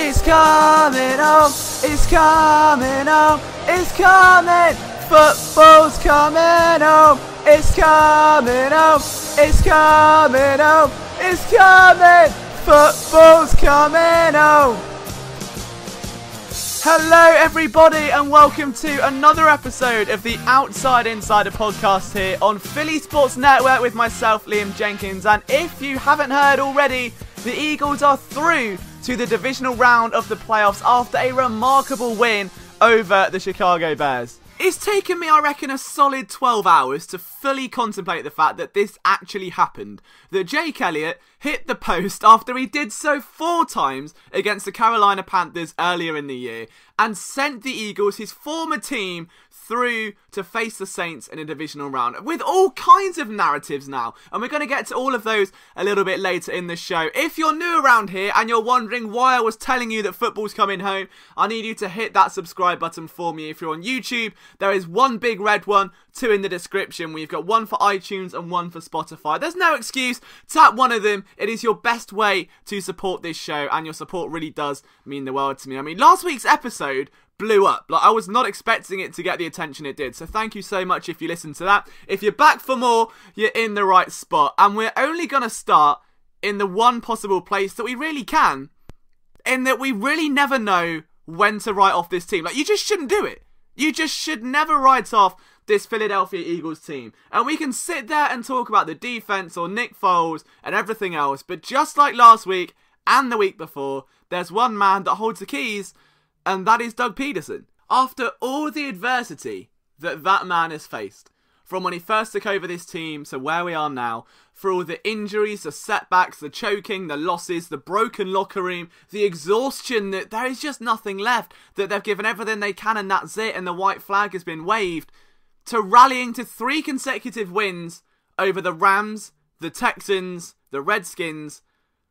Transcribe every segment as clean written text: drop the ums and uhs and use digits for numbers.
It's coming home, it's coming home, it's coming. Football's coming home, it's coming home, it's coming home, it's coming. Football's coming home. Hello everybody and welcome to another episode of the Outside Insider podcast here on Philly Sports Network with myself, Liam Jenkins. And if you haven't heard already, the Eagles are through to the divisional round of the playoffs after a remarkable win over the Chicago Bears. It's taken me, I reckon, a solid 12 hours to fully contemplate the fact that this actually happened. That Jake Elliott hit the post after he did so 4 times against the Carolina Panthers earlier in the year and sent the Eagles, his former team, through to face the Saints in a divisional round with all kinds of narratives now, and we're going to get to all of those a little bit later in the show. If you're new around here and you're wondering why I was telling you that football's coming home, I need you to hit that subscribe button for me. If you're on YouTube, there is one big red one, 2 in the description. We've got one for iTunes and one for Spotify. There's no excuse, tap one of them. It is your best way to support this show, and your support really does mean the world to me. I mean, last week's episode blew up. Like, I was not expecting it to get the attention it did. So thank you so much if you listened to that. If you're back for more, you're in the right spot. And we're only going to start in the one possible place that we really can, in that we really never know when to write off this team. Like, you just shouldn't do it. You just should never write off this Philadelphia Eagles team. And we can sit there and talk about the defense or Nick Foles and everything else. But just like last week and the week before, there's one man that holds the keys, and that is Doug Pederson. After all the adversity that man has faced, from when he first took over this team to where we are now, for all the injuries, the setbacks, the choking, the losses, the broken locker room, the exhaustion, that there is just nothing left, that they've given everything they can and that's it, and the white flag has been waved, to rallying to 3 consecutive wins over the Rams, the Texans, the Redskins,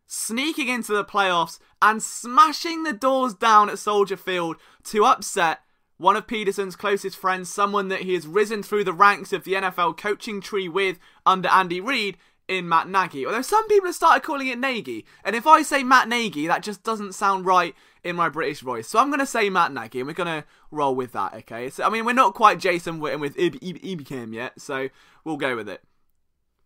sneaking into the playoffs and smashing the doors down at Soldier Field to upset one of Pederson's closest friends, someone that he has risen through the ranks of the NFL coaching tree with under Andy Reid, in Matt Nagy. Although some people have started calling it Nagy, and if I say Matt Nagy, that just doesn't sound right in my British voice. So I'm going to say Matt Nagy, and we're going to roll with that, okay? So, I mean, we're not quite Jason Witten with Ibicam yet, so we'll go with it.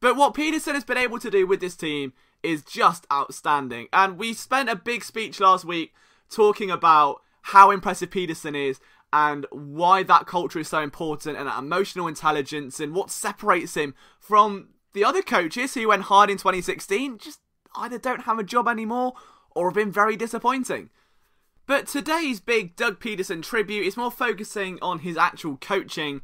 But what Pederson has been able to do with this team is just outstanding. And we spent a big speech last week talking about how impressive Pederson is and why that culture is so important and that emotional intelligence and what separates him from the other coaches who went hard in 2016, just either don't have a job anymore or have been very disappointing. But today's big Doug Pederson tribute is more focusing on his actual coaching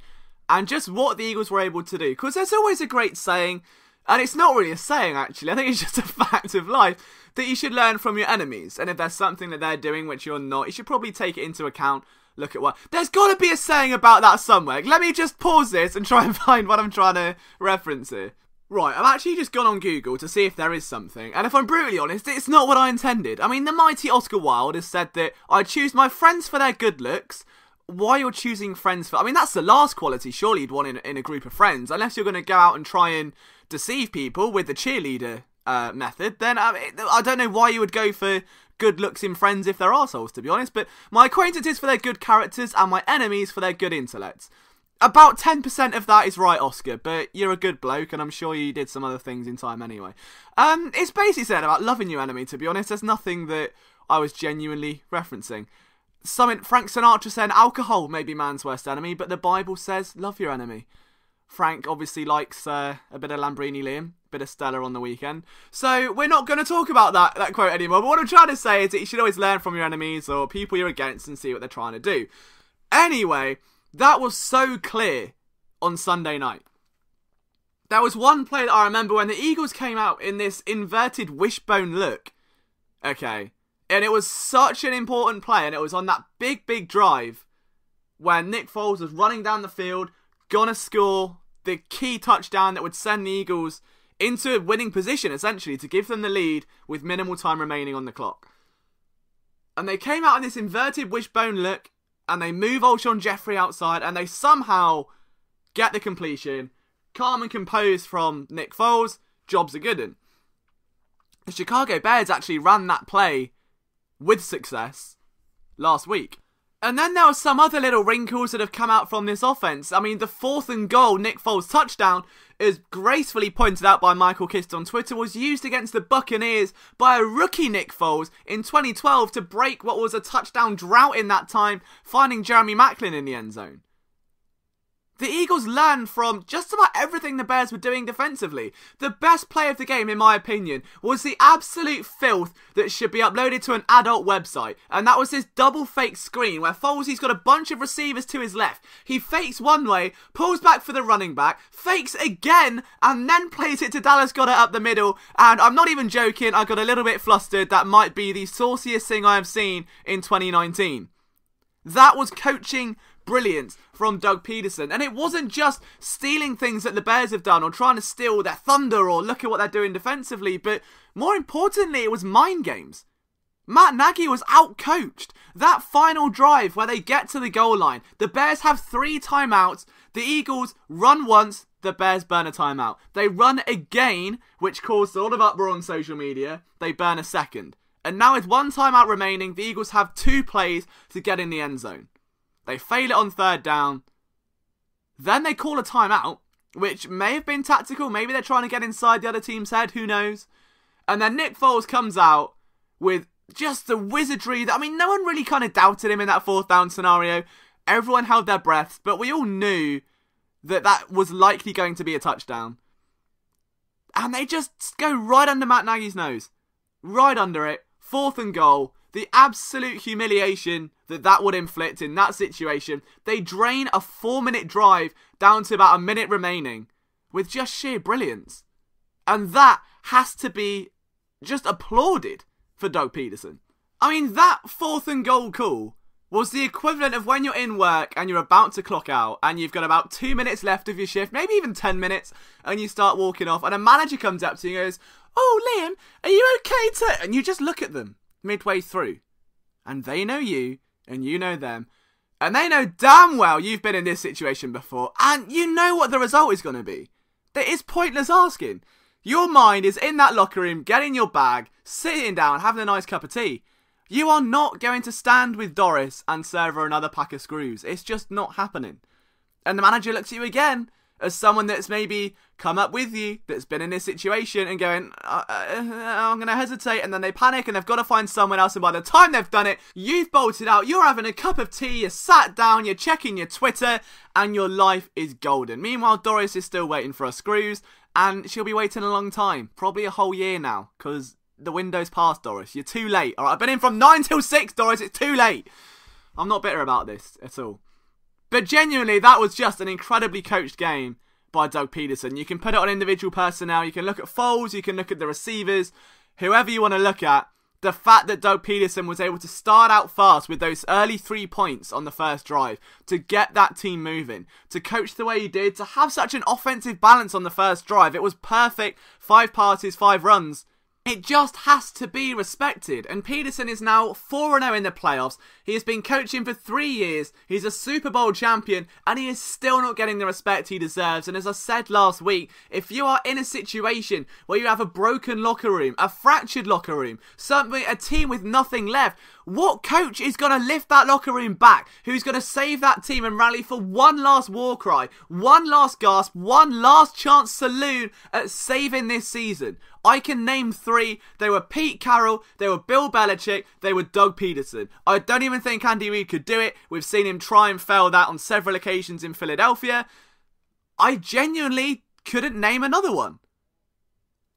and just what the Eagles were able to do. Because there's always a great saying, and it's not really a saying actually, I think it's just a fact of life, that you should learn from your enemies. And if there's something that they're doing which you're not, you should probably take it into account. Look at what... There's got to be a saying about that somewhere. Let me just pause this and try and find what I'm trying to reference here. Right, I've actually just gone on Google to see if there is something, and if I'm brutally honest, it's not what I intended. I mean, the mighty Oscar Wilde has said that I choose my friends for their good looks. Why you're choosing friends for... I mean, that's the last quality surely you'd want in a group of friends, unless you're going to go out and try and deceive people with the cheerleader method, then I don't know why you would go for good looks in friends if they're arseholes, to be honest, but my acquaintances for their good characters and my enemies for their good intellects. About 10% of that is right, Oscar, but you're a good bloke, and I'm sure you did some other things in time anyway. It's basically said about loving your enemy, to be honest. There's nothing that I was genuinely referencing. Frank Sinatra said alcohol may be man's worst enemy, but the Bible says love your enemy. Frank obviously likes a bit of Lambrini Liam, a bit of Stella on the weekend. So we're not going to talk about that quote anymore, but what I'm trying to say is that you should always learn from your enemies or people you're against and see what they're trying to do. Anyway, that was so clear on Sunday night. There was one play that I remember when the Eagles came out in this inverted wishbone look. Okay. And it was such an important play, and it was on that big drive when Nick Foles was running down the field, gonna score the key touchdown that would send the Eagles into a winning position, essentially, to give them the lead with minimal time remaining on the clock. And they came out in this inverted wishbone look, and they move Alshon Jeffrey outside, and they somehow get the completion. Calm and composed from Nick Foles, job's a good one. The Chicago Bears actually ran that play with success last week. And then there are some other little wrinkles that have come out from this offense. I mean, the 4th and goal Nick Foles touchdown, as gracefully pointed out by Michael Kist on Twitter, was used against the Buccaneers by a rookie Nick Foles in 2012 to break what was a touchdown drought in that time, finding Jeremy Maclin in the end zone. The Eagles learned from just about everything the Bears were doing defensively. The best play of the game, in my opinion, was the absolute filth that should be uploaded to an adult website. And that was this double fake screen where Foles, got a bunch of receivers to his left. He fakes one way, pulls back for the running back, fakes again, and then plays it to Dallas Goedert up the middle. And I'm not even joking, I got a little bit flustered. That might be the sauciest thing I have seen in 2019. That was coaching brilliance from Doug Pederson. And it wasn't just stealing things that the Bears have done or trying to steal their thunder or look at what they're doing defensively, but more importantly, it was mind games. Matt Nagy was out-coached. That final drive where they get to the goal line, the Bears have 3 timeouts, the Eagles run once, the Bears burn a timeout. They run again, which caused a lot of uproar on social media, they burn a second. And now with 1 timeout remaining, the Eagles have 2 plays to get in the end zone. They fail it on 3rd down. Then they call a timeout, which may have been tactical. Maybe they're trying to get inside the other team's head. Who knows? And then Nick Foles comes out with just the wizardry that, I mean, no one really kind of doubted him in that 4th down scenario. Everyone held their breaths, but we all knew that that was likely going to be a touchdown. And they just go right under Matt Nagy's nose. Right under it. 4th and goal. The absolute humiliation that would inflict in that situation. They drain a 4-minute drive down to about a minute remaining with just sheer brilliance. And that has to be just applauded for Doug Pederson. I mean, that 4th and goal call was the equivalent of when you're in work and you're about to clock out and you've got about 2 minutes left of your shift, maybe even 10 minutes, and you start walking off and a manager comes up to you and goes, "Oh, Liam, are you okay to..." And you just look at them midway through. And they know you, and you know them, and they know damn well you've been in this situation before, and you know what the result is going to be. That is pointless asking. Your mind is in that locker room, getting your bag, sitting down, having a nice cup of tea. You are not going to stand with Doris and serve her another pack of screws. It's just not happening. And the manager looks at you again as someone that's maybe come up with you, that's been in this situation and going, I'm going to hesitate, and then they panic and they've got to find someone else, and by the time they've done it, you've bolted out, you're having a cup of tea, you're sat down, you're checking your Twitter, and your life is golden. Meanwhile, Doris is still waiting for her screws, and she'll be waiting a long time, probably a whole year now, because the window's past, Doris. You're too late. Alright, I've been in from 9 till 6, Doris, it's too late. I'm not bitter about this at all. But genuinely, that was just an incredibly coached game by Doug Pederson. You can put it on individual personnel, you can look at Foles, you can look at the receivers, whoever you want to look at. The fact that Doug Pederson was able to start out fast with those early 3 points on the first drive, to get that team moving, to coach the way he did, to have such an offensive balance on the first drive. It was perfect. 5 passes, 5 runs. It just has to be respected. And Pederson is now 4-0 in the playoffs. He has been coaching for 3 years. He's a Super Bowl champion. And he is still not getting the respect he deserves. And as I said last week, if you are in a situation where you have a broken locker room, a fractured locker room, a team with nothing left, what coach is going to lift that locker room back? Who's going to save that team and rally for one last war cry, one last gasp, one last chance saloon at saving this season? I can name 3. They were Pete Carroll, they were Bill Belichick, they were Doug Pederson. I don't even think Andy Reid could do it. We've seen him try and fail that on several occasions in Philadelphia. I genuinely couldn't name another one.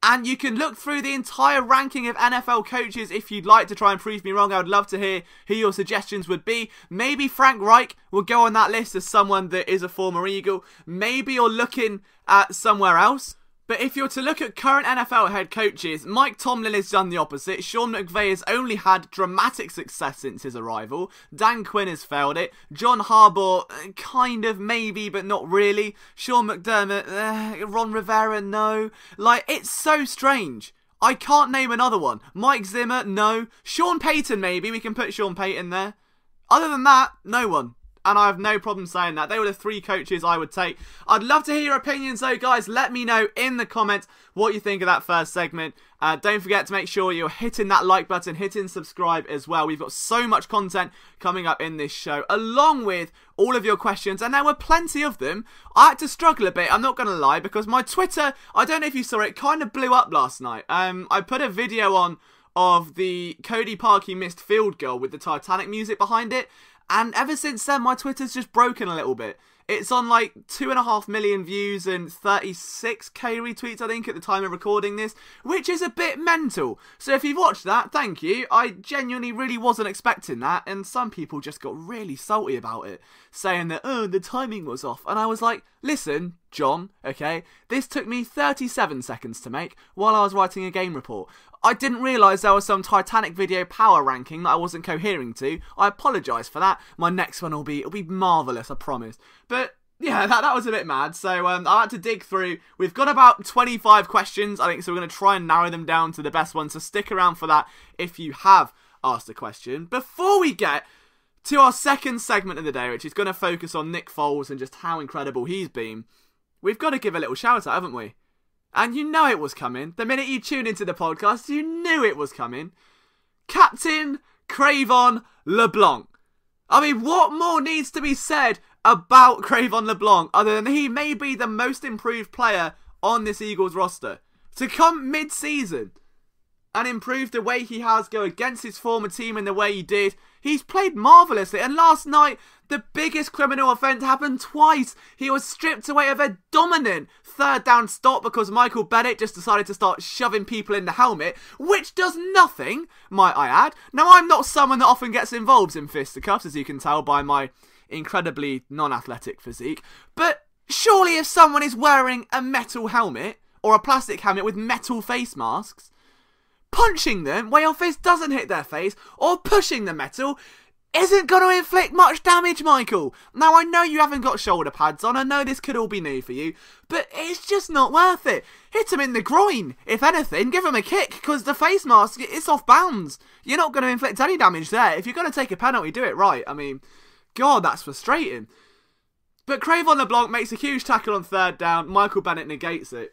And you can look through the entire ranking of NFL coaches if you'd like to try and prove me wrong. I would love to hear who your suggestions would be. Maybe Frank Reich will go on that list as someone that is a former Eagle. Maybe you're looking at somewhere else. But if you're to look at current NFL head coaches, Mike Tomlin has done the opposite. Sean McVay has only had dramatic success since his arrival. Dan Quinn has failed it. John Harbaugh, kind of, maybe, but not really. Sean McDermott, Ron Rivera, no. Like, it's so strange. I can't name another one. Mike Zimmer, no. Sean Payton, maybe. We can put Sean Payton there. Other than that, no one. and I have no problem saying that. They were the 3 coaches I would take. I'd love to hear your opinions though, guys. Let me know in the comments what you think of that first segment. Don't forget to make sure you're hitting that like button, hitting subscribe as well. We've got so much content coming up in this show, along with all of your questions, and there were plenty of them. I had to struggle a bit, I'm not going to lie, because my Twitter, I don't know if you saw it, kind of blew up last night. I put a video on of the Cody Parkey missed field goal with the Titanic music behind it, and ever since then my Twitter's just broken a little bit. It's on like 2.5 million views and 36k retweets, I think, at the time of recording this, which is a bit mental. So if you've watched that, thank you. I genuinely really wasn't expecting that, and some people just got really salty about it, saying that, oh, the timing was off. And I was like, listen, John, okay, this took me 37 seconds to make while I was writing a game report. I didn't realise there was some Titanic video power ranking that I wasn't cohering to. I apologise for that. My next one will be marvellous, I promise. But yeah, that was a bit mad. So I had to dig through. We've got about 25 questions, I think, so we're going to try and narrow them down to the best ones. So stick around for that if you have asked a question. Before we get to our second segment of the day, which is going to focus on Nick Foles and just how incredible he's been, we've got to give a little shout out, haven't we? And you know it was coming. The minute you tuned into the podcast, you knew it was coming. Captain CRE'VON LeBlanc. I mean, what more needs to be said about CRE'VON LeBlanc other than he may be the most improved player on this Eagles roster? To come mid-season and improve the way he has, go against his former team in the way he did, he's played marvellously. And last night, the biggest criminal offence happened twice. He was stripped away of a dominant third down stop because Michael Bennett just decided to start shoving people in the helmet, which does nothing, might I add. Now, I'm not someone that often gets involved in fisticuffs, as you can tell by my incredibly non-athletic physique, but surely if someone is wearing a metal helmet, or a plastic helmet with metal face masks, punching them where your fist doesn't hit their face, or pushing the metal, isn't going to inflict much damage, Michael. Now, I know you haven't got shoulder pads on, I know this could all be new for you, but it's just not worth it. Hit him in the groin, if anything, give him a kick, because the face mask, it's off bounds. You're not going to inflict any damage there. If you're going to take a penalty, do it right. I mean, God, that's frustrating. But CRE'VON LeBlanc makes a huge tackle on third down, Michael Bennett negates it.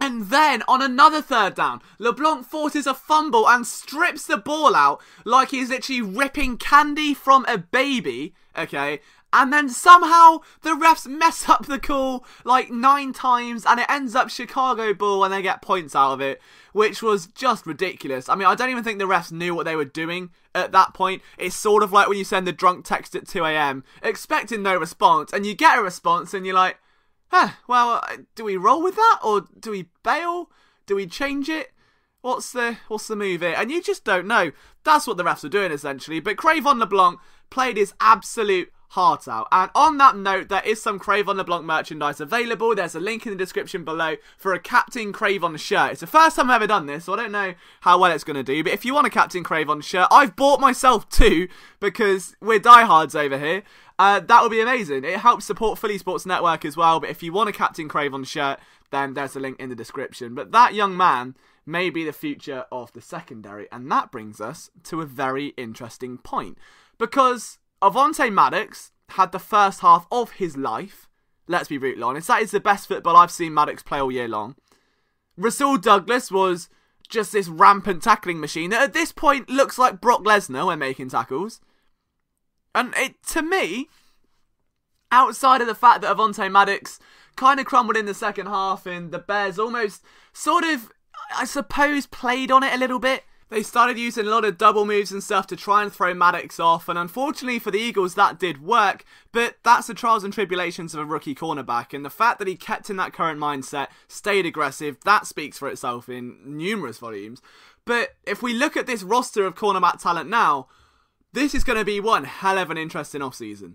And then, on another third down, LeBlanc forces a fumble and strips the ball out like he's literally ripping candy from a baby, okay? And then somehow the refs mess up the call like 9 times and it ends up Chicago ball and they get points out of it, which was just ridiculous. I mean, I don't even think the refs knew what they were doing at that point. It's sort of like when you send a drunk text at 2 a.m, expecting no response, and you get a response and you're like, well, do we roll with that, or do we bail? Do we change it? What's the move here? And you just don't know. That's what the refs were doing, essentially. But CRE'VON LeBlanc played his absolute heart out. And on that note, there is some CRE'VON LeBlanc merchandise available. There's a link in the description below for a Captain CRE'VON shirt. It's the first time I've ever done this, so I don't know how well it's going to do. But if you want a Captain CRE'VON shirt, I've bought myself 2 because we're diehards over here. That would be amazing. It helps support Philly Sports Network as well. But if you want a Captain CRE'VON shirt, then there's a link in the description. But that young man may be the future of the secondary. And that brings us to a very interesting point. Because Avonte Maddox had the first half of his life. Let's be brutally honest. That is the best football I've seen Maddox play all year long. Rasul Douglas was just this rampant tackling machine that at this point looks like Brock Lesnar when making tackles. And to me, outside of the fact that Avonte Maddox kind of crumbled in the second half and the Bears almost sort of, I suppose, played on it a little bit. They started using a lot of double moves and stuff to try and throw Maddox off, and unfortunately for the Eagles that did work, but that's the trials and tribulations of a rookie cornerback, and the fact that he kept in that current mindset, stayed aggressive, that speaks for itself in numerous volumes. But if we look at this roster of cornerback talent now, this is going to be one hell of an interesting offseason.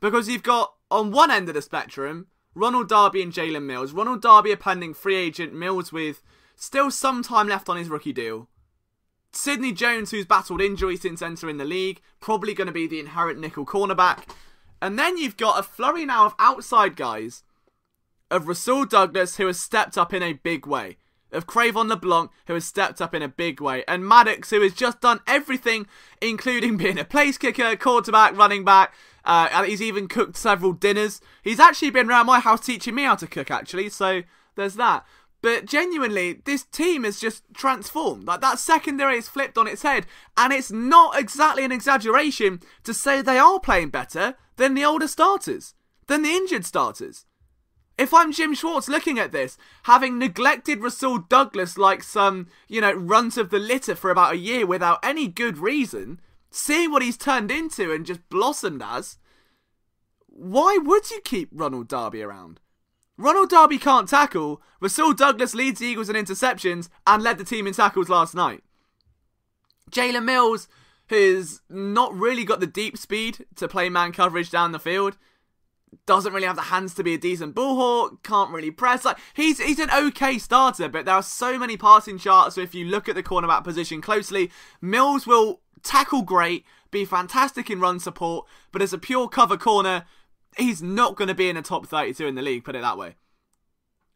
Because you've got, on one end of the spectrum, Ronald Darby and Jalen Mills. Ronald Darby a pending free agent, Mills with still some time left on his rookie deal. Sidney Jones, who's battled injury since entering the league, probably going to be the inherent nickel cornerback. And then you've got a flurry now of outside guys, of Rasul Douglas, who has stepped up in a big way. of CRE'VON LeBlanc, who has stepped up in a big way, and Maddox, who has just done everything, including being a place kicker, quarterback, running back. He's even cooked several dinners. He's actually been around my house teaching me how to cook, actually, so there's that. But genuinely, this team is just transformed. Like, that secondary is flipped on its head, and it's not exactly an exaggeration to say they are playing better than the older starters, than the injured starters. If I'm Jim Schwartz looking at this, having neglected Rasul Douglas like some, runt of the litter for about a year without any good reason, seeing what he's turned into and just blossomed as, why would you keep Ronald Darby around? Ronald Darby can't tackle. Rasul Douglas leads the Eagles in interceptions and led the team in tackles last night. Jalen Mills, who's not really got the deep speed to play man coverage down the field, doesn't really have the hands to be a decent ball hawk, can't really press. Like, he's an okay starter, but there are so many passing charts, so if you look at the cornerback position closely, Mills will tackle great, be fantastic in run support, but as a pure cover corner, he's not going to be in the top 32 in the league, put it that way.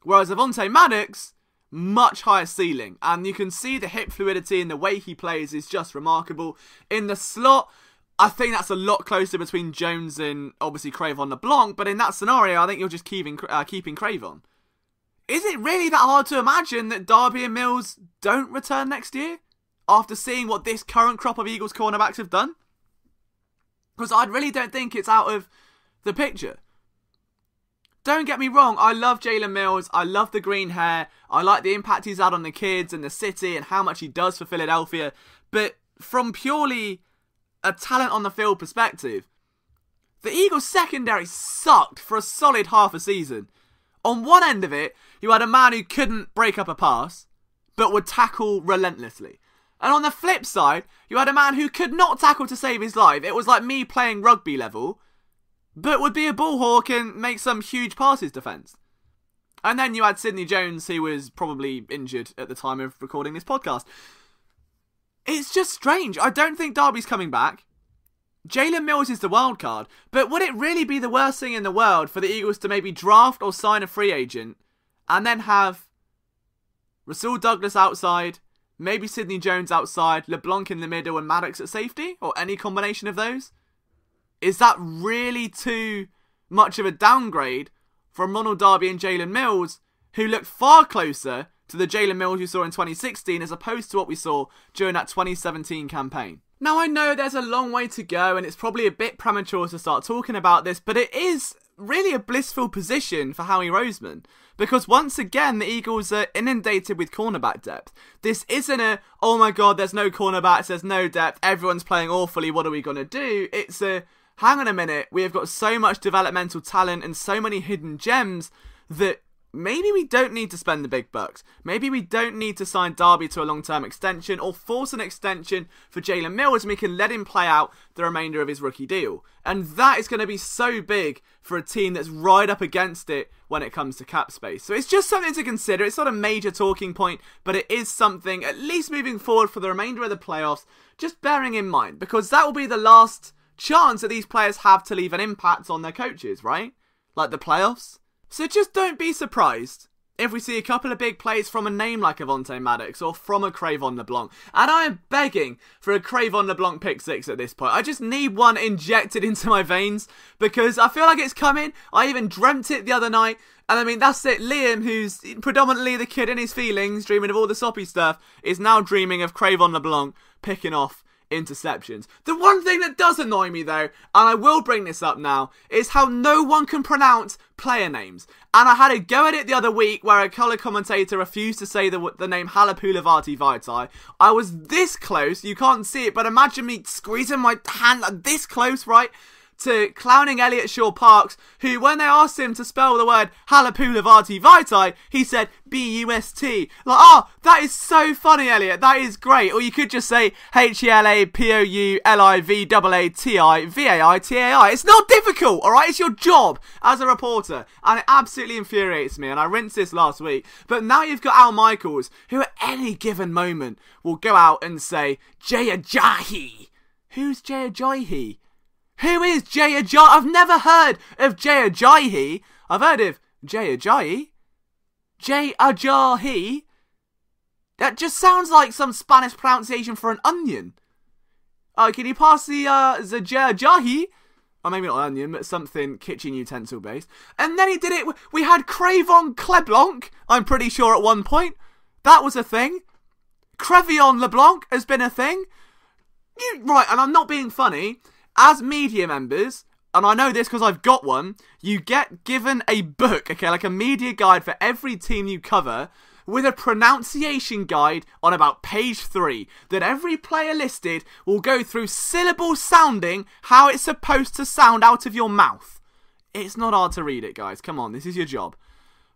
Whereas Avonte Maddox, much higher ceiling, and you can see the hip fluidity and the way he plays is just remarkable. In the slot, I think that's a lot closer between Jones and obviously CRE'VON LeBlanc, but in that scenario, I think you're just keeping CRE'VON. Is it really that hard to imagine that Darby and Mills don't return next year after seeing what this current crop of Eagles cornerbacks have done? Because I really don't think it's out of the picture. Don't get me wrong, I love Jalen Mills, I love the green hair, I like the impact he's had on the kids and the city and how much he does for Philadelphia, but from purely a talent on the field perspective, the Eagles secondary sucked for a solid half a season. On one end of it, you had a man who couldn't break up a pass, but would tackle relentlessly. And on the flip side, you had a man who could not tackle to save his life. It was like me playing rugby level, but would be a ball hawk and make some huge passes defence. And then you had Sidney Jones, who was probably injured at the time of recording this podcast. It's just strange. I don't think Darby's coming back. Jalen Mills is the wild card, but would it really be the worst thing in the world for the Eagles to maybe draft or sign a free agent and then have Rasul Douglas outside, maybe Sidney Jones outside, LeBlanc in the middle and Maddox at safety, or any combination of those? Is that really too much of a downgrade from Ronald Darby and Jalen Mills, who looked far closer to the Jalen Mills you saw in 2016 as opposed to what we saw during that 2017 campaign? Now, I know there's a long way to go and it's probably a bit premature to start talking about this, but it is really a blissful position for Howie Roseman, because once again the Eagles are inundated with cornerback depth. This isn't a, oh my god, there's no cornerbacks, there's no depth, everyone's playing awfully, what are we going to do? It's a, hang on a minute, we have got so much developmental talent and so many hidden gems that maybe we don't need to spend the big bucks. Maybe we don't need to sign Darby to a long-term extension or force an extension for Jalen Mills, and we can let him play out the remainder of his rookie deal. And that is going to be so big for a team that's right up against it when it comes to cap space. So it's just something to consider. It's not a major talking point, but it is something, at least moving forward for the remainder of the playoffs, just bearing in mind, because that will be the last chance that these players have to leave an impact on their coaches, right? Like the playoffs. So just don't be surprised if we see a couple of big plays from a name like Avonte Maddox or from a CRE'VON LeBlanc. And I am begging for a CRE'VON LeBlanc pick six at this point. I just need one injected into my veins because I feel like it's coming. I even dreamt it the other night. And I mean, that's it. Liam, who's predominantly the kid in his feelings, dreaming of all the soppy stuff, is now dreaming of CRE'VON LeBlanc picking off interceptions. The one thing that does annoy me though, and I will bring this up now, is how no one can pronounce player names. And I had a go at it the other week where a colour commentator refused to say the name Halapulavati Vaitai. I was this close, you can't see it, but imagine me squeezing my hand like this close, right, to clowning Elliot Shaw-Parks, who, when they asked him to spell the word Halapulavati Vaitai, he said B-U-S-T. Like, oh, that is so funny, Elliot. That is great. Or you could just say H-E-L-A-P-O-U-L-I-V-A-A-T-A-I. It's not difficult, alright? It's your job as a reporter. And it absolutely infuriates me. And I rinsed this last week. But now you've got Al Michaels, who at any given moment will go out and say, Jay Ajayi. Who's Jay Ajayi? Who is Jay Ajayi? I've never heard of Jay Ajayi. I've heard of Jay Ajayi. Jay Ajayi. That just sounds like some Spanish pronunciation for an onion. Can you pass the jahi? Or maybe not onion, but something kitchen utensil based. And then he did it. We had CRE'VON LeBlanc, I'm pretty sure at one point. That was a thing. CRE'VON LeBlanc has been a thing. Right, and I'm not being funny. As media members, and I know this because I've got one, you get given a book, okay, like a media guide for every team you cover, with a pronunciation guide on about page 3 that every player listed will go through syllable sounding how it's supposed to sound out of your mouth. It's not hard to read it, guys. Come on, this is your job.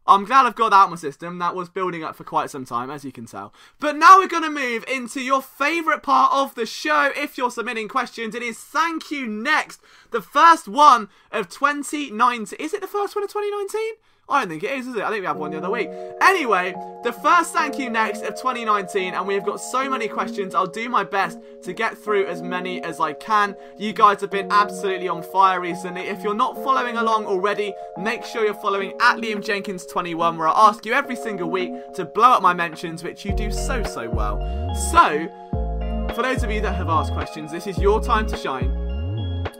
I'm glad I've got that out of my system. That was building up for quite some time, as you can tell. But now we're going to move into your favourite part of the show. If you're submitting questions, it is Thank You Next. The first one of 2019. Is it the first one of 2019? I don't think it is it? I think we had one the other week. Anyway, the first Thank You Next of 2019, and we've got so many questions. I'll do my best to get through as many as I can. You guys have been absolutely on fire recently. If you're not following along already, make sure you're following at LiamJenkins21, where I ask you every single week to blow up my mentions, which you do so well. So, for those of you that have asked questions, this is your time to shine.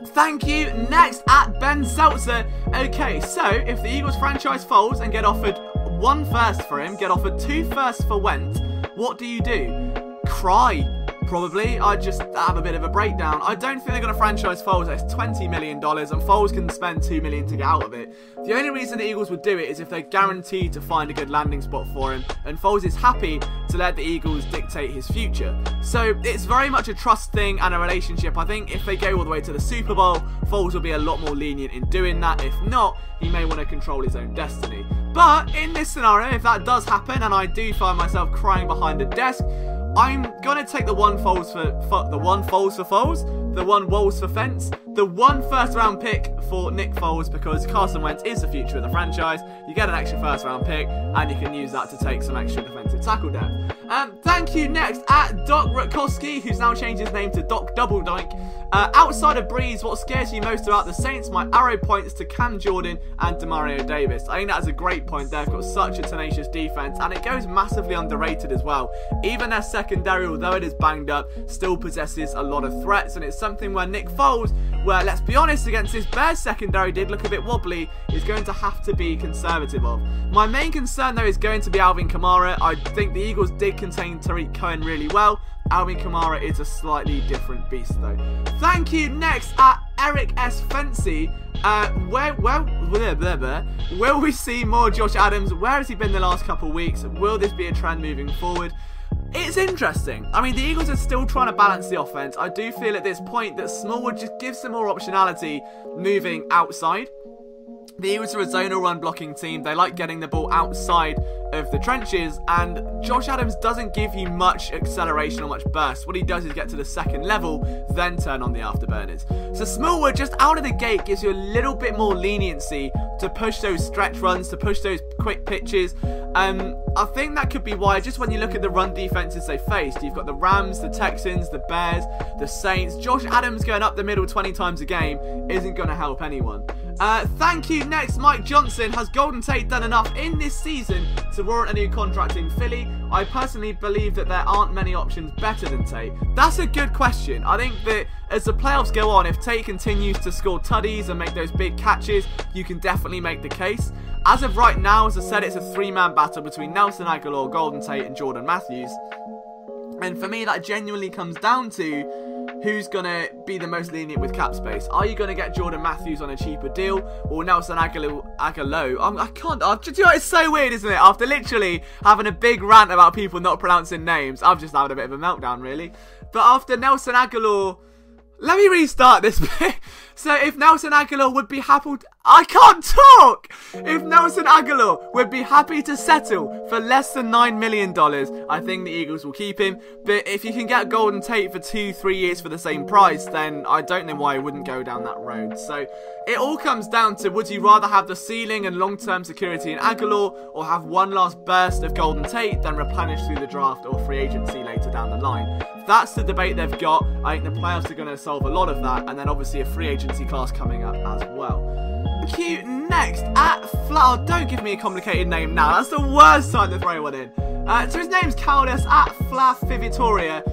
Thank you. Next at Ben Seltzer. Okay, so if the Eagles franchise Foles and get offered 1 first for him, get offered 2 firsts for Wentz, what do you do? Cry. Probably. I'd just have a bit of a breakdown. I don't think they're going to franchise Foles. That's $20 million, and Foles can spend $2 million to get out of it. The only reason the Eagles would do it is if they're guaranteed to find a good landing spot for him, and Foles is happy to let the Eagles dictate his future. So it's very much a trust thing and a relationship. I think if they go all the way to the Super Bowl, Foles will be a lot more lenient in doing that. If not, he may want to control his own destiny. But in this scenario, if that does happen, and I do find myself crying behind a desk, I'm going to take the 1 Foles for Foles, the 1 Wolves for Fence, the 1 first round pick for Nick Foles, because Carson Wentz is the future of the franchise. You get an extra first round pick, and you can use that to take some extra defensive tackle depth. Thank you. Next at Doc Rutkowski, who's now changed his name to Doc Double Doink. Outside of Breeze, what scares you most about the Saints? My arrow points to Cam Jordan and Demario Davis. I think that's a great point. They've got such a tenacious defense, and it goes massively underrated as well. Even their secondary, although it is banged up, still possesses a lot of threats, and it's something where Nick Foles, where, let's be honest, against this Bears secondary did look a bit wobbly, is going to have to be conservative of. My main concern, though, is going to be Alvin Kamara. I think the Eagles did contain Tariq Cohen really well. Alvin Kamara is a slightly different beast, though. Thank you. Next at Eric S. Fancy. Will we see more Josh Adams? Where has he been the last couple of weeks? Will this be a trend moving forward? It's interesting. I mean, the Eagles are still trying to balance the offense. I do feel at this point that Smallwood just gives them more optionality moving outside. The Eagles are a zonal run blocking team. They like getting the ball outside of the trenches, and Josh Adams doesn't give you much acceleration or much burst. What he does is get to the second level, then turn on the afterburners. So Smallwood just out of the gate gives you a little bit more leniency to push those stretch runs, to push those quick pitches. I think that could be why, just when you look at the run defenses they faced, you've got the Rams, the Texans, the Bears, the Saints. Josh Adams going up the middle 20 times a game isn't going to help anyone. Thank you. Next, Mike Johnson. Has Golden Tate done enough in this season to warrant a new contract in Philly? I personally believe that there aren't many options better than Tate. That's a good question. I think that as the playoffs go on, if Tate continues to score tuddies and make those big catches, you can definitely make the case. As of right now, as I said, it's a 3-man battle between Nelson Aguilar, Golden Tate and Jordan Matthews. And for me, that genuinely comes down to who's going to be the most lenient with cap space. Are you going to get Jordan Matthews on a cheaper deal, or Nelson Aguilar? I can't. It's so weird, isn't it? After literally having a big rant about people not pronouncing names, I've just had a bit of a meltdown, really. But after Nelson Aguilar, let me restart this bit. So if Nelson Aguilar would be happy... I can't talk! If Nelson Aguilar would be happy to settle for less than $9 million, I think the Eagles will keep him. But if you can get Golden Tate for 2-3 years for the same price, then I don't know why I wouldn't go down that road. So it all comes down to, would you rather have the ceiling and long-term security in Aguilar, or have one last burst of Golden Tate, then replenish through the draft or free agency later down the line? That's the debate they've got. I think the playoffs are going to solve a lot of that, and then obviously a free agency class coming up as well. Thank you. next, oh, don't give me a complicated name now. That's the worst time to throw one in. So his name's Caldus at Flafivitoria.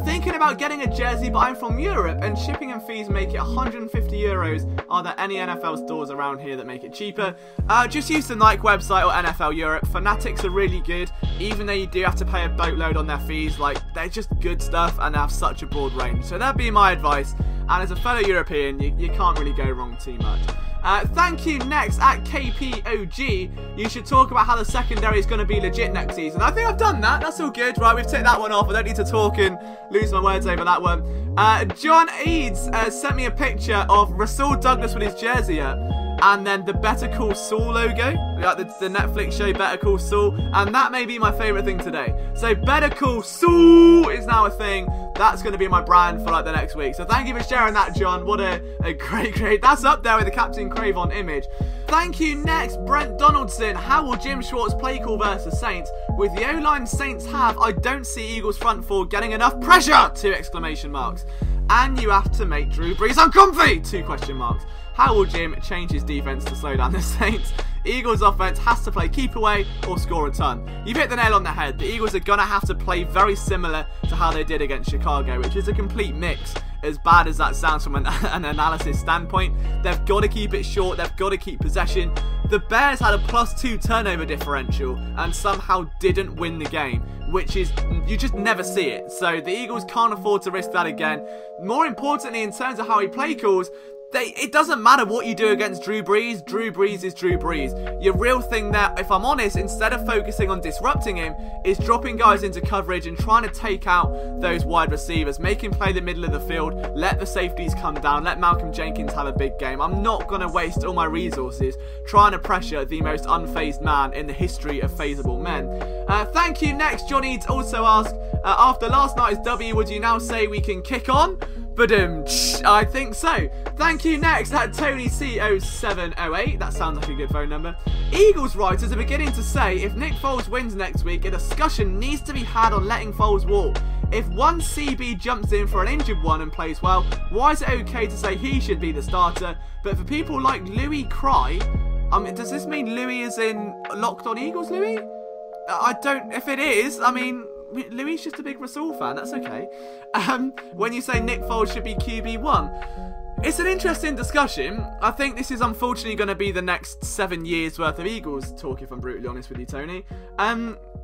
Thinking about getting a jersey, but I'm from Europe and shipping and fees make it €150. Are there any NFL stores around here that make it cheaper? Just use the Nike website or NFL Europe. Fanatics are really good, even though you do have to pay a boatload on their fees. Like, they're just good stuff and they have such a broad range. So that'd be my advice. And as a fellow European, you can't really go wrong too much. Thank you. Next, at KPOG, you should talk about how the secondary is going to be legit next season. I think I've done that. That's all good. Right, we've taken that one off. I don't need to talk and lose my words over that one. John Eads sent me a picture of Rasul Douglas with his jersey up, and then the Better Call Saul logo, like the Netflix show Better Call Saul, and that may be my favourite thing today. So Better Call Saul is now a thing. That's going to be my brand for like the next week. So thank you for sharing that, John. What a great, that's up there with the Captain CRE'VON image. Thank you. Next, Brent Donaldson. How will Jim Schwartz play call versus Saints? With the O-line Saints have, I don't see Eagles front four getting enough pressure! 2 exclamation marks. And you have to make Drew Brees uncomfy! 2 question marks. How will Jim change his defense to slow down the Saints? Eagles offense has to play keep away or score a ton. You've hit the nail on the head. The Eagles are going to have to play very similar to how they did against Chicago, which is a complete mix. As bad as that sounds from an analysis standpoint, they've got to keep it short, they've got to keep possession. The Bears had a +2 turnover differential and somehow didn't win the game, which is, you just never see it. So the Eagles can't afford to risk that again. More importantly, in terms of how he play calls, it doesn't matter what you do against Drew Brees. Drew Brees is Drew Brees. Your real thing there, if I'm honest, instead of focusing on disrupting him, is dropping guys into coverage and trying to take out those wide receivers. Make him play the middle of the field. Let the safeties come down. Let Malcolm Jenkins have a big game. I'm not going to waste all my resources trying to pressure the most unfazed man in the history of phaseable men. Thank you. Next, John Eads also asked, after last night's W, would you now say we can kick on? But I think so. Thank you. Next, at Tony C0708. That sounds like a good phone number. Eagles writers are beginning to say if Nick Foles wins next week, a discussion needs to be had on letting Foles walk. If one CB jumps in for an injured one and plays well, why is it okay to say he should be the starter? But for people like Louis Cry, does this mean Louis is in Locked On Eagles, Louis? I don't, if it is, I mean, Louis is just a big Rasul fan, that's okay. When you say Nick Foles should be QB1, it's an interesting discussion. I think this is unfortunately going to be the next 7 years worth of Eagles talk, if I'm brutally honest with you, Tony.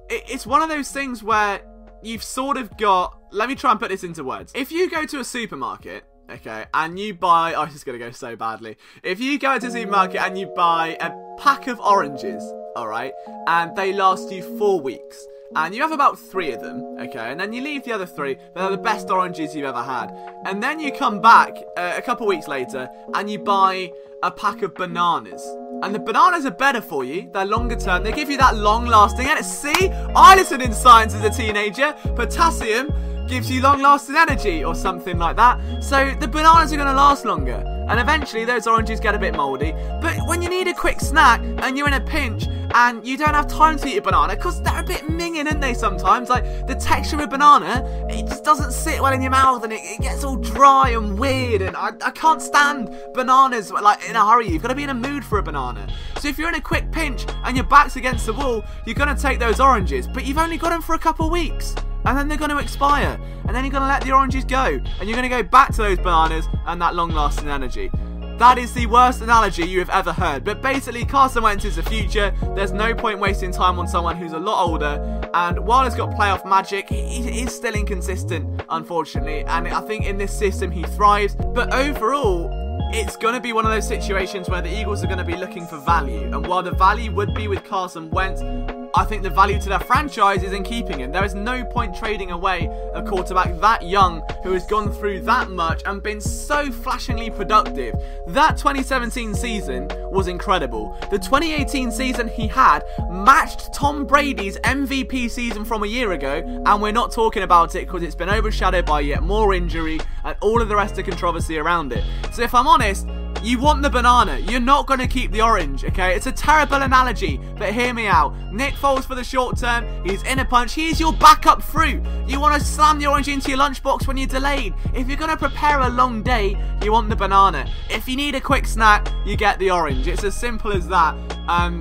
It's one of those things where you've sort of got, let me try and put this into words. If you go to a supermarket, okay, and you buy, oh, this is going to go so badly. If you go to a supermarket and you buy a pack of oranges, alright, and they last you 4 weeks, and you have about 3 of them, okay, and then you leave the other 3, they're the best oranges you've ever had, and then you come back a couple weeks later and you buy a pack of bananas, and the bananas are better for you, they're longer term, they give you that long lasting, and see, I listened in science as a teenager, potassium gives you long lasting energy or something like that, so the bananas are going to last longer, and eventually those oranges get a bit mouldy. But when you need a quick snack and you're in a pinch and you don't have time to eat a banana, because they're a bit minging, aren't they, sometimes? Like, the texture of a banana, it just doesn't sit well in your mouth and it gets all dry and weird, and I can't stand bananas like in a hurry. You've got to be in a mood for a banana. So if you're in a quick pinch and your back's against the wall, you're going to take those oranges, but you've only got them for a couple of weeks. And then they're going to expire, and then you're going to let the oranges go, and you're going to go back to those bananas and that long-lasting energy. That is the worst analogy you have ever heard, but basically Carson Wentz is the future. There's no point wasting time on someone who's a lot older, and while he's got playoff magic, he is still inconsistent, unfortunately, and I think in this system he thrives, but overall, it's going to be one of those situations where the Eagles are going to be looking for value, and while the value would be with Carson Wentz, I think the value to their franchise is in keeping him. There is no point trading away a quarterback that young who has gone through that much and been so flashingly productive. That 2017 season was incredible. The 2018 season he had matched Tom Brady's MVP season from a year ago, and we're not talking about it because it's been overshadowed by yet more injury and all of the rest of controversy around it. So if I'm honest, You want the banana. You're not going to keep the orange, okay? It's a terrible analogy, but hear me out. Nick Foles for the short term. He's in a punch. He is your backup fruit. You want to slam the orange into your lunchbox when you're delayed. If you're going to prepare a long day, you want the banana. If you need a quick snack, you get the orange. It's as simple as that.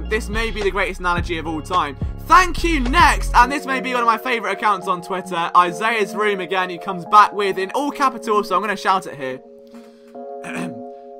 This may be the greatest analogy of all time. Thank you, next, and this may be one of my favourite accounts on Twitter, Isaiah's Room again. He comes back with, in all capitals, so I'm going to shout it here.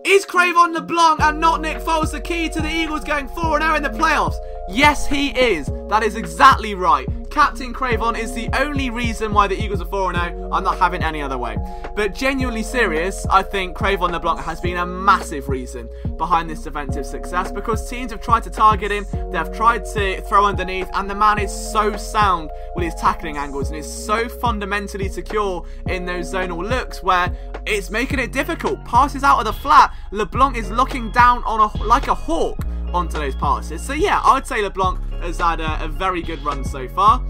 Is CRE'VON LeBlanc and not Nick Foles the key to the Eagles going 4-0 in the playoffs? Yes, he is. That is exactly right. Captain CRE'VON is the only reason why the Eagles are 4-0. I'm not having any other way. But genuinely serious, I think CRE'VON LeBlanc has been a massive reason behind this defensive success, because teams have tried to target him, they've tried to throw underneath, and the man is so sound with his tackling angles and is so fundamentally secure in those zonal looks where it's making it difficult. Passes out of the flat, LeBlanc is looking down on like a hawk onto those passes. So yeah, I would say LeBlanc has had a very good run so far.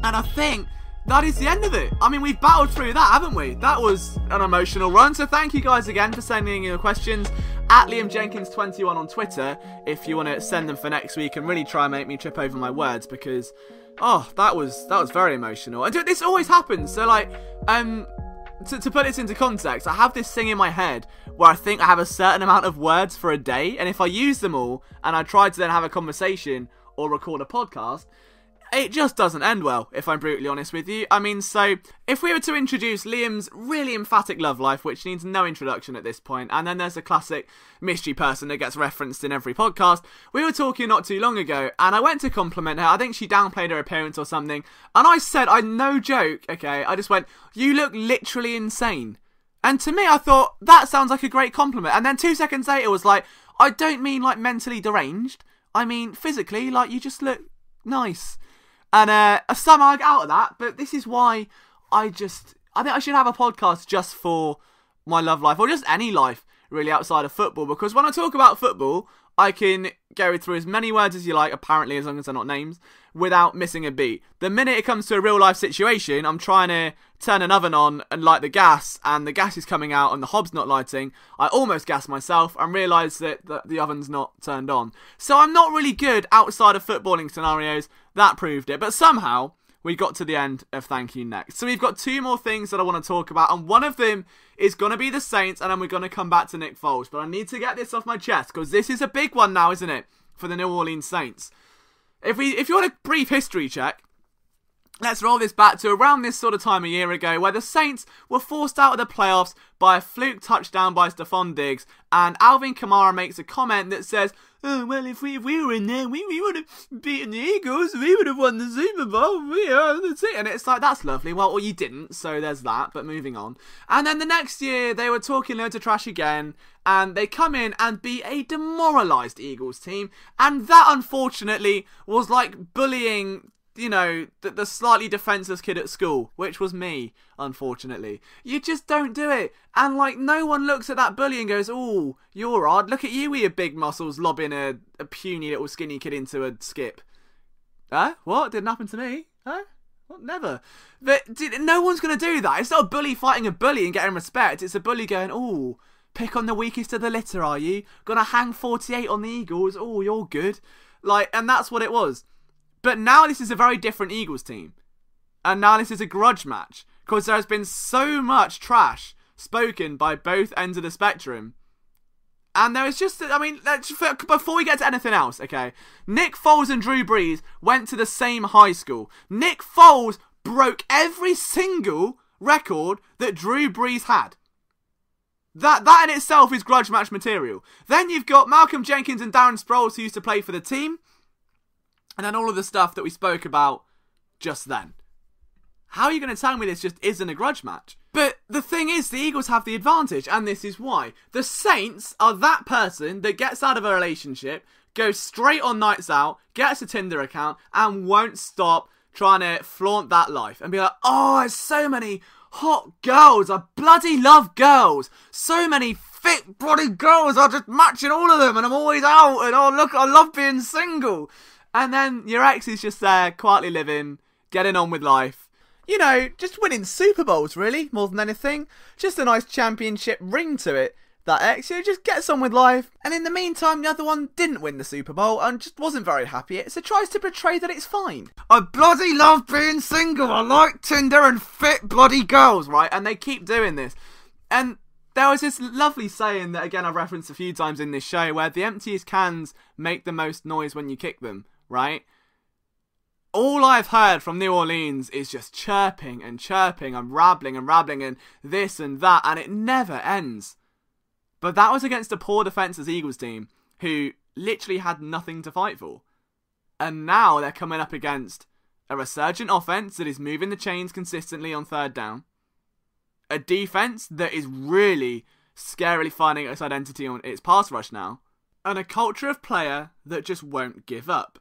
And I think that is the end of it. I mean, we've battled through that, haven't we? That was an emotional run. So thank you guys again for sending in your questions. At Liam Jenkins21 on Twitter, if you want to send them for next week and really try and make me trip over my words, because, oh, that was very emotional. And this always happens. So like, to put this into context, I have this thing in my head where I think I have a certain amount of words for a day, and if I use them all and I try to then have a conversation or record a podcast, it just doesn't end well, if I'm brutally honest with you. I mean, so if we were to introduce Liam's really emphatic love life, which needs no introduction at this point, and then there's a classic mystery person that gets referenced in every podcast. We were talking not too long ago, and I went to compliment her. I think she downplayed her appearance or something, and I said, no joke, okay, I just went, "You look literally insane." And to me, I thought, that sounds like a great compliment. And then 2 seconds later, it was like, I don't mean like mentally deranged. I mean physically, like you just look nice. And somehow I get out of that, but this is why I think I should have a podcast just for my love life, or just any life, really, outside of football. Because when I talk about football, I can go through as many words as you like, apparently, as long as they're not names, without missing a beat. The minute it comes to a real life situation, I'm trying to turn an oven on and light the gas, and the gas is coming out and the hob's not lighting. I almost gas myself and realise that the oven's not turned on. So I'm not really good outside of footballing scenarios. That proved it. But somehow we got to the end of Thank You Next. So we've got two more things that I want to talk about, and one of them is going to be the Saints, and then we're going to come back to Nick Foles. But I need to get this off my chest, because this is a big one now, isn't it, for the New Orleans Saints. If you want a brief history check, let's roll this back to around this sort of time a year ago, where the Saints were forced out of the playoffs by a fluke touchdown by Stephon Diggs, and Alvin Kamara makes a comment that says, "Oh, well, if we were in there, we would have beaten the Eagles, we would have won the Super Bowl, that's it." And it's like, that's lovely. Well, you didn't, so there's that, but moving on. And then the next year, they were talking loads of trash again, and they come in and beat a demoralised Eagles team, and that, unfortunately, was like bullying, you know, the slightly defenseless kid at school, which was me, unfortunately. You just don't do it. And, like, no one looks at that bully and goes, "Oh, you're odd. Look at you with your big muscles lobbing a puny little skinny kid into a skip." Huh? What? Didn't happen to me? Huh? What? Never. But no one's going to do that. It's not a bully fighting a bully and getting respect. It's a bully going, "Oh, pick on the weakest of the litter, are you? Gonna hang 48 on the Eagles? Oh, you're good." Like, and that's what it was. But now this is a very different Eagles team. And now this is a grudge match. Because there has been so much trash spoken by both ends of the spectrum. And there is just, I mean, before we get to anything else, okay. Nick Foles and Drew Brees went to the same high school. Nick Foles broke every single record that Drew Brees had. That in itself is grudge match material. Then you've got Malcolm Jenkins and Darren Sproles, who used to play for the team. And then all of the stuff that we spoke about just then. How are you going to tell me this just isn't a grudge match? But the thing is, the Eagles have the advantage, and this is why. The Saints are that person that gets out of a relationship, goes straight on nights out, gets a Tinder account, and won't stop trying to flaunt that life. And be like, "Oh, there's so many hot girls. I bloody love girls. So many fit body girls. I'm just matching all of them, and I'm always out, and oh, look, I love being single." And then your ex is just there, quietly living, getting on with life. You know, just winning Super Bowls, really, more than anything. Just a nice championship ring to it. that X, just gets on with life. And in the meantime, the other one didn't win the Super Bowl and just wasn't very happy. So tries to portray that it's fine. I bloody love being single. I like Tinder and fit bloody girls, right? And they keep doing this. And there was this lovely saying that, again, I've referenced a few times in this show, where the emptiest cans make the most noise when you kick them, right? All I've heard from New Orleans is just chirping and chirping and rabbling and this and that, and it never ends. But that was against a poor defenseless Eagles team who literally had nothing to fight for. And now they're coming up against a resurgent offense that is moving the chains consistently on third down. A defense that is really scarily finding its identity on its pass rush now. And a culture of player that just won't give up.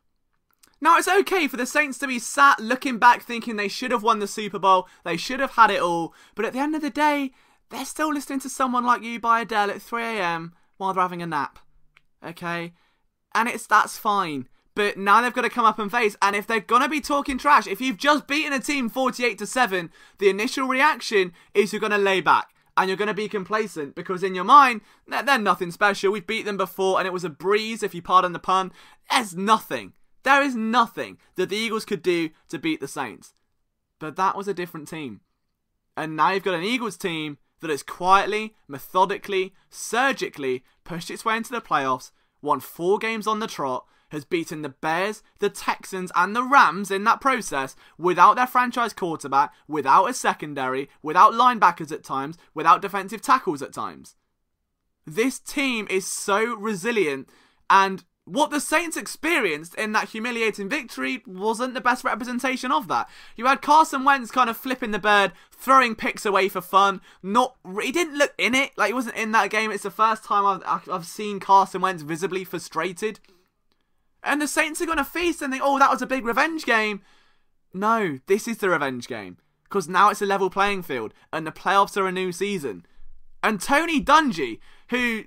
Now, it's okay for the Saints to be sat looking back thinking they should have won the Super Bowl, they should have had it all, but at the end of the day, they're still listening to Someone Like You by Adele at 3 AM while they're having a nap. Okay? And that's fine. But now they've got to come up and face, and if they're going to be talking trash, if you've just beaten a team 48-7, the initial reaction is you're going to lay back. And you're going to be complacent because in your mind, they're nothing special. We've beat them before and it was a breeze, if you pardon the pun. There's nothing. There is nothing that the Eagles could do to beat the Saints. But that was a different team. And now you've got an Eagles team that has quietly, methodically, surgically pushed its way into the playoffs, won 4 games on the trot, has beaten the Bears, the Texans, and the Rams in that process without their franchise quarterback, without a secondary, without linebackers at times, without defensive tackles at times. This team is so resilient, and what the Saints experienced in that humiliating victory wasn't the best representation of that. You had Carson Wentz kind of flipping the bird, throwing picks away for fun. He didn't look in it, like he wasn't in that game. It's the first time I've seen Carson Wentz visibly frustrated. And the Saints are going to feast and think, oh, that was a big revenge game. No, this is the revenge game. Because now it's a level playing field. And the playoffs are a new season. And Tony Dungy, who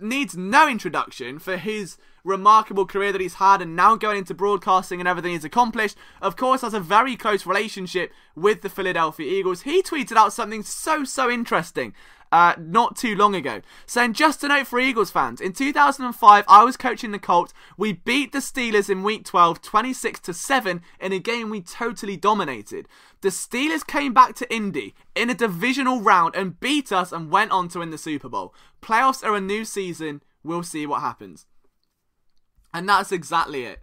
needs no introduction for his remarkable career that he's had and now going into broadcasting and everything he's accomplished, of course has a very close relationship with the Philadelphia Eagles. He tweeted out something so interesting not too long ago, saying, just a note for Eagles fans, in 2005 I was coaching the Colts. We beat the Steelers in week 12 26-7 in a game we totally dominated. The Steelers came back to Indy in a divisional round and beat us and went on to win the Super Bowl. Playoffs are a new season. We'll see what happens. And that's exactly it.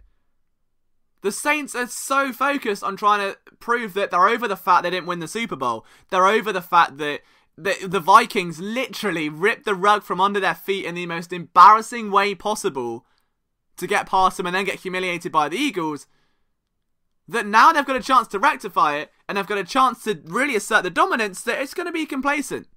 The Saints are so focused on trying to prove that they're over the fact they didn't win the Super Bowl. They're over the fact that the Vikings literally ripped the rug from under their feet in the most embarrassing way possible to get past them and then get humiliated by the Eagles, that now they've got a chance to rectify it and they've got a chance to really assert the dominance, that it's going to be complacent.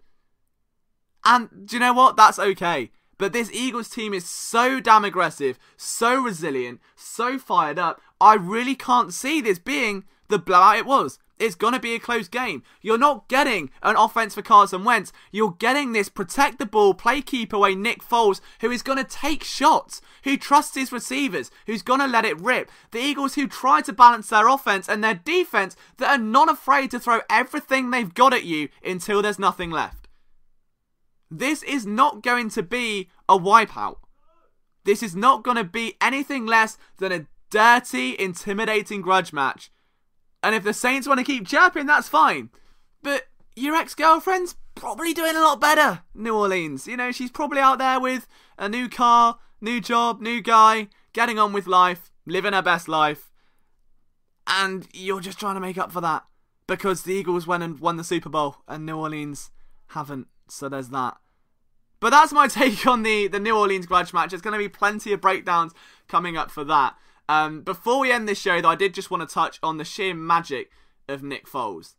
And do you know what? That's okay. But this Eagles team is so damn aggressive, so resilient, so fired up. I really can't see this being the blowout it was. It's going to be a close game. You're not getting an offense for Carson Wentz. You're getting this protect the ball, play keep away Nick Foles, who is going to take shots, who trusts his receivers, who's going to let it rip. The Eagles who try to balance their offense and their defense, that are not afraid to throw everything they've got at you until there's nothing left. This is not going to be a wipeout. This is not going to be anything less than a dirty, intimidating grudge match. And if the Saints want to keep chirping, that's fine. But your ex-girlfriend's probably doing a lot better, New Orleans. You know, she's probably out there with a new car, new job, new guy, getting on with life, living her best life. And you're just trying to make up for that. Because the Eagles went and won the Super Bowl and New Orleans haven't. So there's that. But that's my take on the New Orleans grudge match. There's going to be plenty of breakdowns coming up for that. Before we end this show, though, I did just want to touch on the sheer magic of Nick Foles.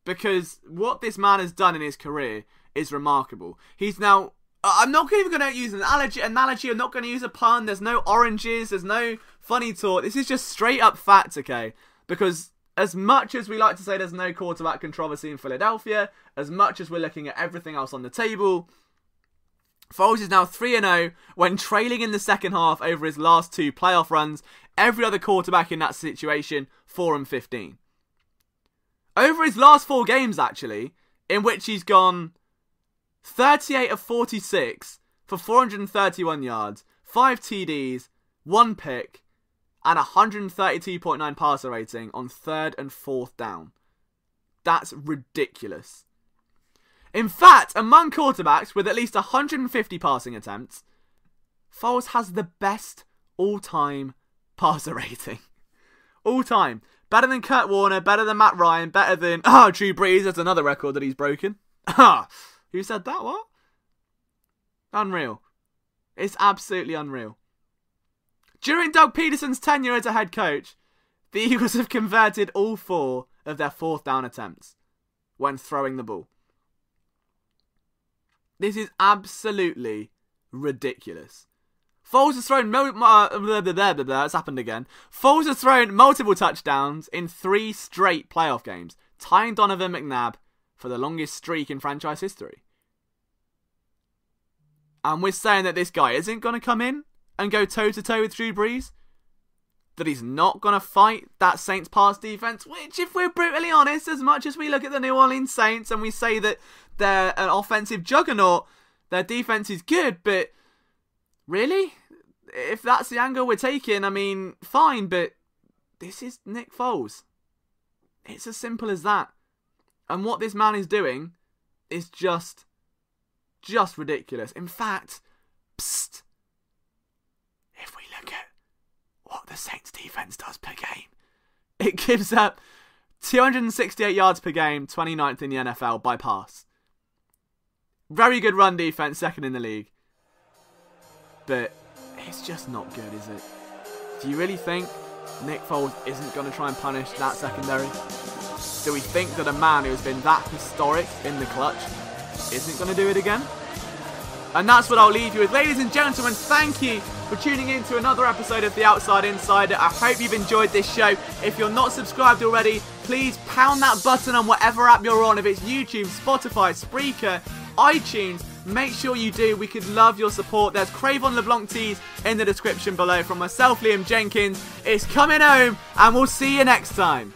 Because what this man has done in his career is remarkable. He's now... I'm not even going to use an analogy. I'm not going to use a pun. There's no oranges. There's no funny talk. This is just straight up facts, okay? Because as much as we like to say there's no quarterback controversy in Philadelphia, as much as we're looking at everything else on the table, Foles is now 3-0 when trailing in the second half over his last 2 playoff runs. Every other quarterback in that situation, 4-15. Over his last 4 games, actually, in which he's gone 38 of 46 for 431 yards, 5 TDs, 1 pick, and 132.9 passer rating on 3rd and 4th down. That's ridiculous. In fact, among quarterbacks with at least 150 passing attempts, Foles has the best all-time passer rating. All-time. Better than Kurt Warner, better than Matt Ryan, better than... Drew Brees, that's another record that he's broken. Who said that, what? Unreal. It's absolutely unreal. During Doug Pederson's tenure as a head coach, the Eagles have converted all 4 of their 4th down attempts when throwing the ball. This is absolutely ridiculous. Foles has thrown it's happened again. Foles has thrown multiple touchdowns in 3 straight playoff games, tying Donovan McNabb for the longest streak in franchise history. And we're saying that this guy isn't going to come in and go toe-to-toe with Drew Brees? That he's not going to fight that Saints pass defense? Which, if we're brutally honest, as much as we look at the New Orleans Saints and we say that they're an offensive juggernaut, their defense is good, but really? If that's the angle we're taking, I mean, fine, but this is Nick Foles. It's as simple as that. And what this man is doing is just ridiculous. In fact, if we look at what the Saints defense does per game, it gives up 268 yards per game, 29th in the NFL by pass. Very good run defense, 2nd in the league. But it's just not good, is it? Do you really think Nick Foles isn't going to try and punish that secondary? Do we think that a man who has been that historic in the clutch isn't going to do it again? And that's what I'll leave you with. Ladies and gentlemen, thank you for tuning in to another episode of The Outside Insider. I hope you've enjoyed this show. If you're not subscribed already, please pound that button on whatever app you're on. If it's YouTube, Spotify, Spreaker, iTunes, make sure you do. We could love your support. There's CRE'VON LeBlanc tees in the description below. From myself, Liam Jenkins, it's coming home, and we'll see you next time.